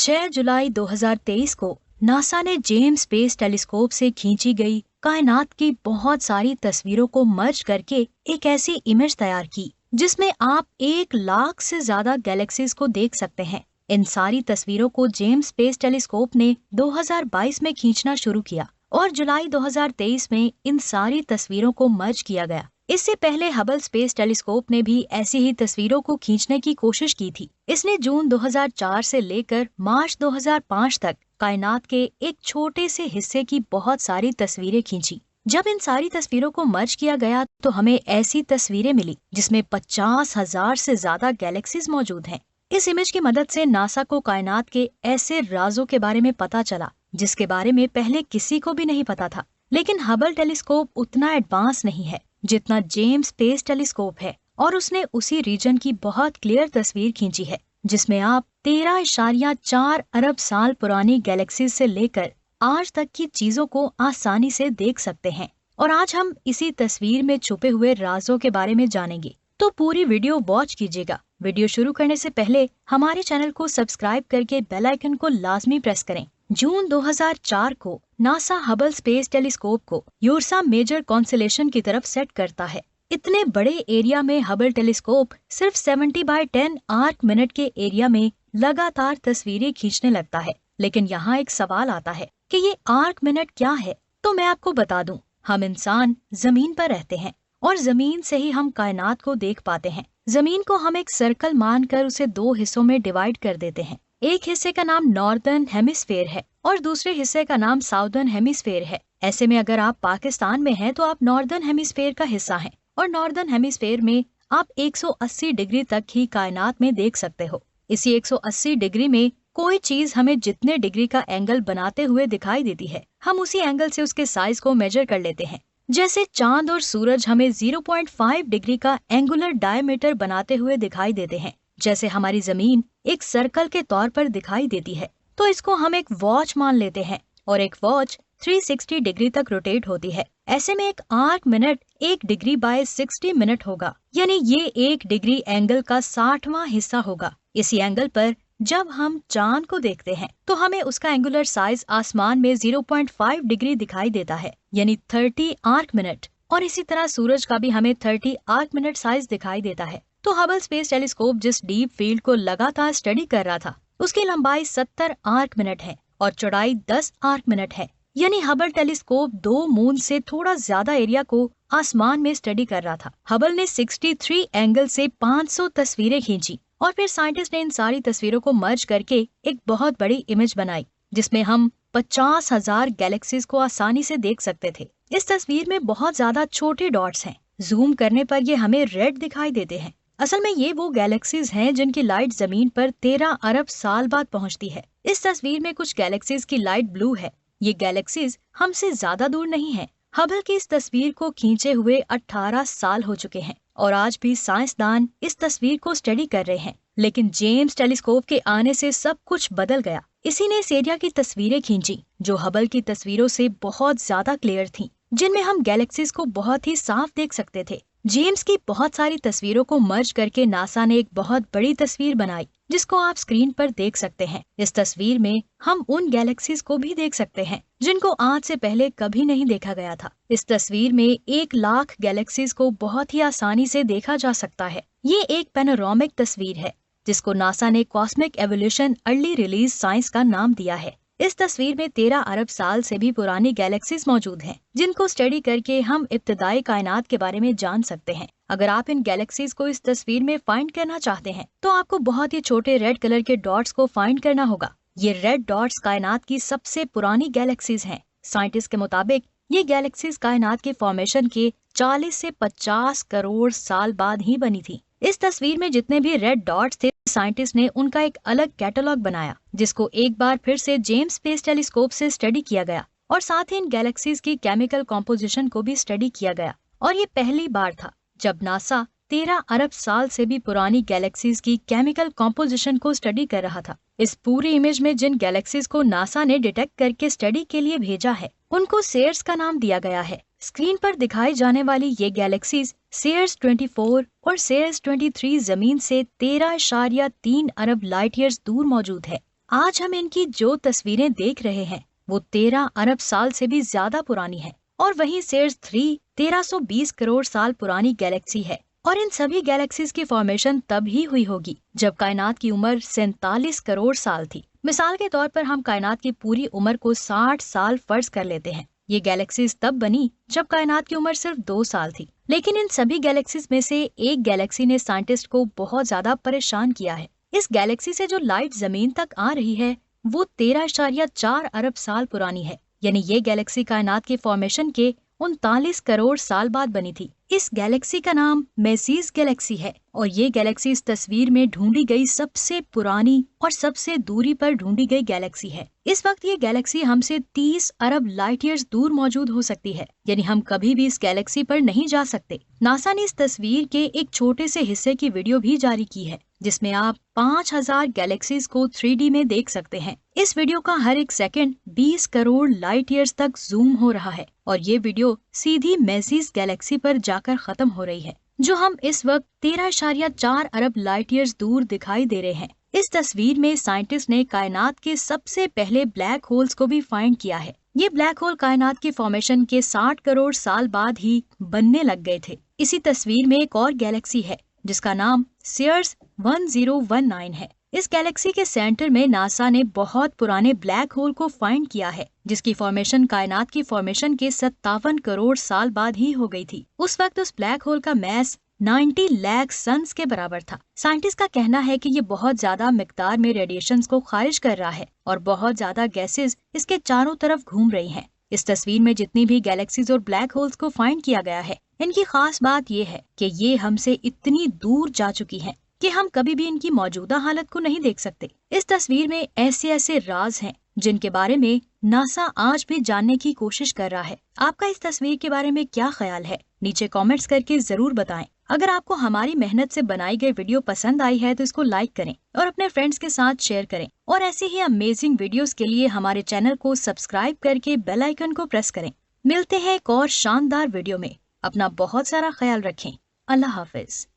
6 जुलाई 2023 को नासा ने James space telescope से खींची गई कायनात की बहुत सारी तस्वीरों को मर्ज करके एक ऐसी इमेज तैयार की जिसमें आप 1 लाख से ज्यादा गैलेक्सीज को देख सकते हैं। इन सारी तस्वीरों को जेम्स स्पेस टेलीस्कोप ने 2022 में खींचना शुरू किया और जुलाई 2023 में इन सारी तस्वीरों को मर्ज किया गया। इससे पहले हबल स्पेस टेलीस्कोप ने भी ऐसी ही तस्वीरों को खींचने की कोशिश की थी। इसने जून 2004 से लेकर मार्च 2005 तक कायनात के एक छोटे से हिस्से की बहुत सारी तस्वीरें खींची। जब इन सारी तस्वीरों को मर्ज किया गया तो हमें ऐसी तस्वीरें मिली जिसमें 50,000 से ज्यादा गैलेक्सीज मौजूद हैं। इस इमेज की मदद से नासा को कायनात के ऐसे राजों के बारे में पता चला जिसके बारे में पहले किसी को भी नहीं पता था। लेकिन हबल टेलीस्कोप उतना एडवांस नहीं है जितना जेम्स स्पेस टेलीस्कोप है और उसने उसी रीजन की बहुत क्लियर तस्वीर खींची है जिसमें आप 13.4 अरब साल पुरानी गैलेक्सीज से लेकर आज तक की चीजों को आसानी से देख सकते हैं। और आज हम इसी तस्वीर में छुपे हुए राजों के बारे में जानेंगे, तो पूरी वीडियो वॉच कीजिएगा। वीडियो शुरू करने से पहले हमारे चैनल को सब्सक्राइब करके बेल आइकन को लाजमी प्रेस करें। जून 2004 को नासा हबल स्पेस टेलीस्कोप को यूरसा मेजर कॉन्स्टेलेशन की तरफ सेट करता है। इतने बड़े एरिया में हबल टेलीस्कोप सिर्फ 70/10 आर्क मिनट के एरिया में लगातार तस्वीरें खींचने लगता है। लेकिन यहाँ एक सवाल आता है कि ये आर्क मिनट क्या है। तो मैं आपको बता दूं, हम इंसान जमीन पर रहते हैं और जमीन से ही हम कायनात को देख पाते हैं। जमीन को हम एक सर्कल मानकर उसे 2 हिस्सों में डिवाइड कर देते हैं। एक हिस्से का नाम नॉर्दर्न हेमिस्फेयर है और दूसरे हिस्से का नाम साउदर्न हेमिस्फेयर है। ऐसे में अगर आप पाकिस्तान में हैं तो आप नॉर्दर्न हेमिस्फेयर का हिस्सा हैं और नॉर्दर्न हेमिस्फेयर में आप 180 डिग्री तक ही कायनात में देख सकते हो। इसी 180 डिग्री में कोई चीज हमें जितने डिग्री का एंगल बनाते हुए दिखाई देती है, हम उसी एंगल से उसके साइज को मेजर कर लेते हैं। जैसे चांद और सूरज हमें 0.5 डिग्री का एंगुलर डायमीटर बनाते हुए दिखाई देते हैं, जैसे हमारी जमीन एक सर्कल के तौर पर दिखाई देती है, तो इसको हम एक वॉच मान लेते हैं और एक वॉच 360 डिग्री तक रोटेट होती है। ऐसे में एक arc minute 1 degree by 60 minute होगा, यानी ये 1 डिग्री एंगल का 60वां हिस्सा होगा। इसी एंगल पर जब हम चांद को देखते हैं तो हमें उसका एंगुलर साइज आसमान में 0.5 डिग्री दिखाई देता है, यानी 30 आर्क मिनट। और इसी तरह सूरज का भी हमें 30 आर्क मिनट साइज दिखाई देता है। तो हबल स्पेस टेलीस्कोप जिस डीप फील्ड को लगातार स्टडी कर रहा था उसकी लंबाई 70 आर्क मिनट है और चौड़ाई 10 आर्क मिनट है। यानी हबल टेलीस्कोप 2 मून से थोड़ा ज्यादा एरिया को आसमान में स्टडी कर रहा था। हबल ने 63 एंगल से 500 तस्वीरें खींची और फिर साइंटिस्ट ने इन सारी तस्वीरों को मर्ज करके एक बहुत बड़ी इमेज बनाई जिसमें हम 50,000 गैलेक्सीज को आसानी से देख सकते थे। इस तस्वीर में बहुत ज्यादा छोटे डॉट्स हैं। जूम करने पर ये हमें रेड दिखाई देते हैं। असल में ये वो गैलेक्सीज हैं जिनकी लाइट जमीन पर 13 अरब साल बाद पहुंचती है। इस तस्वीर में कुछ गैलेक्सीज की लाइट ब्लू है। ये गैलेक्सीज हमसे ज्यादा दूर नहीं है। हबल की इस तस्वीर को खींचे हुए 18 साल हो चुके हैं और आज भी साइंसदान इस तस्वीर को स्टडी कर रहे हैं। लेकिन जेम्स टेलीस्कोप के आने से सब कुछ बदल गया। इसी ने इस एरिया की तस्वीरें खींची जो हबल की तस्वीरों से बहुत ज्यादा क्लियर थीं, जिनमें हम गैलेक्सीज को बहुत ही साफ देख सकते थे। जेम्स की बहुत सारी तस्वीरों को मर्ज करके नासा ने एक बहुत बड़ी तस्वीर बनाई जिसको आप स्क्रीन पर देख सकते हैं। इस तस्वीर में हम उन गैलेक्सीज को भी देख सकते हैं जिनको आज से पहले कभी नहीं देखा गया था। इस तस्वीर में 1 लाख गैलेक्सीज को बहुत ही आसानी से देखा जा सकता है। ये एक पैनोरामिक तस्वीर है जिसको नासा ने cosmic evolution early release science का नाम दिया है। इस तस्वीर में 13 अरब साल से भी पुरानी गैलेक्सीज मौजूद हैं, जिनको स्टडी करके हम इब्तिदाई कायनात के बारे में जान सकते हैं। अगर आप इन गैलेक्सीज को इस तस्वीर में फाइंड करना चाहते हैं तो आपको बहुत ही छोटे रेड कलर के डॉट्स को फाइंड करना होगा। ये रेड डॉट्स कायनात की सबसे पुरानी गैलेक्सीज हैं। साइंटिस्ट के मुताबिक ये गैलेक्सीज कायनात के फॉर्मेशन के 40 से 50 करोड़ साल बाद ही बनी थी। इस तस्वीर में जितने भी रेड डॉट्स थे, साइंटिस्ट ने उनका एक अलग कैटलॉग बनाया जिसको एक बार फिर से जेम्स स्पेस टेलीस्कोप से स्टडी किया गया और साथ ही इन गैलेक्सीज की केमिकल कॉम्पोजिशन को भी स्टडी किया गया। और ये पहली बार था जब नासा 13 अरब साल से भी पुरानी गैलेक्सीज की केमिकल कॉम्पोजिशन को स्टडी कर रहा था। इस पूरी इमेज में जिन गैलेक्सीज को नासा ने डिटेक्ट करके स्टडी के लिए भेजा है उनको सेयर्स का नाम दिया गया है। स्क्रीन पर दिखाई जाने वाली ये गैलेक्सीज सेयर्स 24 और सेयर्स 23 जमीन से 13.3 अरब लाइट ईयर्स दूर मौजूद है। आज हम इनकी जो तस्वीरें देख रहे हैं वो 13 अरब साल से भी ज्यादा पुरानी है, और वहीं सीयर्स 3 1320 करोड़ साल पुरानी गैलेक्सी है। और इन सभी गैलेक्सीज की फॉर्मेशन तब ही हुई होगी जब कायनात की उम्र 47 करोड़ साल थी। मिसाल के तौर पर हम कायनात की पूरी उम्र को 60 साल फर्ज कर लेते हैं। ये गैलेक्सीज तब बनी जब कायनात की उम्र सिर्फ 2 साल थी। लेकिन इन सभी गैलेक्सीज में से एक गैलेक्सी ने साइंटिस्ट को बहुत ज्यादा परेशान किया है। इस गैलेक्सी से जो लाइट जमीन तक आ रही है वो 13.4 अरब साल पुरानी है। यानी ये गैलेक्सी कायनात के फॉर्मेशन के 39 करोड़ साल बाद बनी थी। इस गैलेक्सी का नाम मेसीज गैलेक्सी है और ये गैलेक्सी इस तस्वीर में ढूंढी गई सबसे पुरानी और सबसे दूरी पर ढूंढी गई गैलेक्सी है। इस वक्त ये गैलेक्सी हमसे 30 अरब लाइट ईयर्स दूर मौजूद हो सकती है, यानी हम कभी भी इस गैलेक्सी पर नहीं जा सकते। नासा ने इस तस्वीर के एक छोटे से हिस्से की वीडियो भी जारी की है जिसमें आप 5000 गैलेक्सीज को 3D में देख सकते हैं। इस वीडियो का हर एक सेकंड 20 करोड़ लाइट ईयर्स तक जूम हो रहा है और ये वीडियो सीधी मेसीज गैलेक्सी पर जाकर खत्म हो रही है, जो हम इस वक्त 13.4 अरब लाइट ईयर्स दूर दिखाई दे रहे हैं। इस तस्वीर में साइंटिस्ट ने कायनात के सबसे पहले ब्लैक होल्स को भी फाइंड किया है। ये ब्लैक होल कायनात के फॉर्मेशन के 60 करोड़ साल बाद ही बनने लग गए थे। इसी तस्वीर में एक और गैलेक्सी है जिसका नाम सीयर्स 1019 है। इस गैलेक्सी के सेंटर में नासा ने बहुत पुराने ब्लैक होल को फाइंड किया है जिसकी फॉर्मेशन कायनात की फॉर्मेशन के 57 करोड़ साल बाद ही हो गई थी। उस वक्त उस ब्लैक होल का मैस 90 लाख सन्स के बराबर था। साइंटिस्ट का कहना है कि ये बहुत ज्यादा मिकदार में रेडिएशंस को खारिज कर रहा है और बहुत ज्यादा गैसेस इसके चारों तरफ घूम रही हैं। इस तस्वीर में जितनी भी गैलेक्सीज और ब्लैक होल्स को फाइंड किया गया है इनकी खास बात ये है कि ये हमसे इतनी दूर जा चुकी हैं कि हम कभी भी इनकी मौजूदा हालत को नहीं देख सकते। इस तस्वीर में ऐसे ऐसे राज हैं जिनके बारे में नासा आज भी जानने की कोशिश कर रहा है। आपका इस तस्वीर के बारे में क्या ख्याल है? नीचे कमेंट्स करके जरूर बताएं। अगर आपको हमारी मेहनत से बनाई गई वीडियो पसंद आई है तो इसको लाइक करें और अपने फ्रेंड्स के साथ शेयर करें। और ऐसे ही अमेजिंग वीडियोस के लिए हमारे चैनल को सब्सक्राइब करके बेल आइकन को प्रेस करें। मिलते हैं एक और शानदार वीडियो में। अपना बहुत सारा ख्याल रखें। अल्लाह हाफिज।